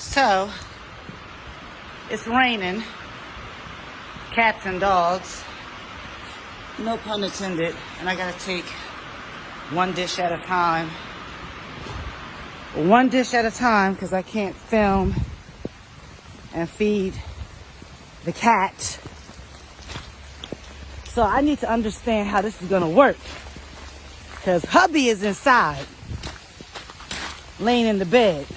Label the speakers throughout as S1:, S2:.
S1: So, it's raining. Cats and dogs. No pun intended. And I gotta take one dish at a time. One dish at a time because I can't film and feed the cat. So I need to understand how this is gonna work. Because hubby is inside, laying in the bed.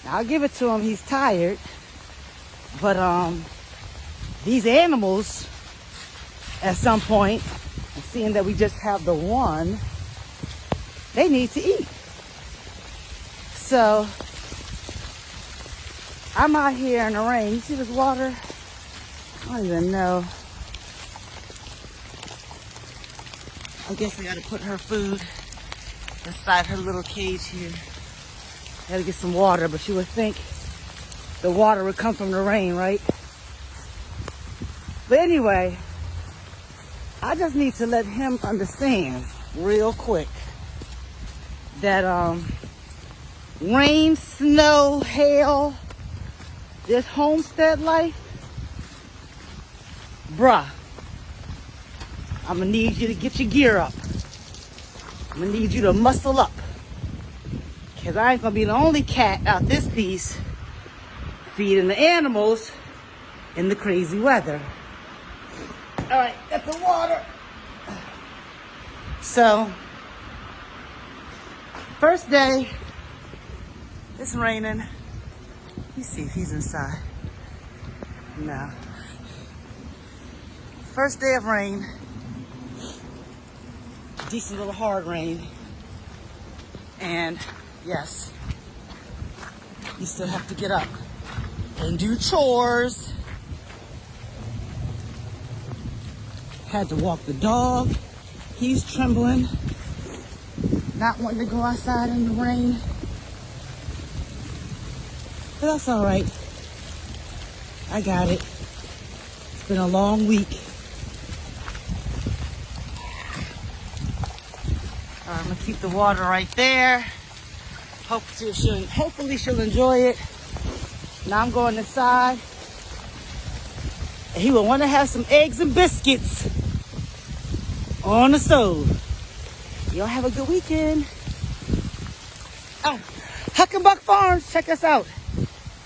S1: I'll give it to him, he's tired. But these animals, at some point, and seeing that we just have the one, they need to eat. So I'm out here in the rain. You see this water? I don't even know. I guess I gotta put her food inside her little cage here. Gotta get some water, but you would think the water would come from the rain, right? But anyway, I just need to let him understand real quick that rain, snow, hail, this homestead life, bruh, I'm gonna need you to get your gear up. I'm gonna need you to muscle up. Because I ain't gonna be the only cat out this piece feeding the animals in the crazy weather. All right, got the water. So, first day, it's raining. Let me see if he's inside. No. First day of rain. Decent little hard rain. And yes, you still have to get up and do chores. Had to walk the dog. He's trembling, not wanting to go outside in the rain. But that's all right. I got it. It's been a long week. I'm gonna keep the water right there. Hopefully she'll enjoy it. Now I'm going inside. And he will want to have some eggs and biscuits on the stove. Y'all have a good weekend. Huck and Buck Farms, check us out.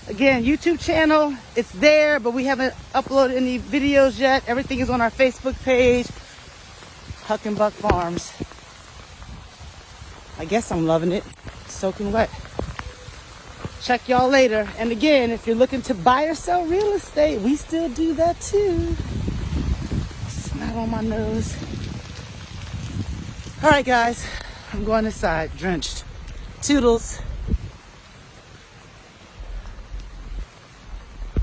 S1: Again, YouTube channel, it's there, but we haven't uploaded any videos yet. Everything is on our Facebook page, Huck and Buck Farms. I guess I'm loving it. Soaking wet. Check y'all later. And again, if you're looking to buy or sell real estate, we still do that too. Snot on my nose. All right, guys. I'm going inside, drenched. Toodles.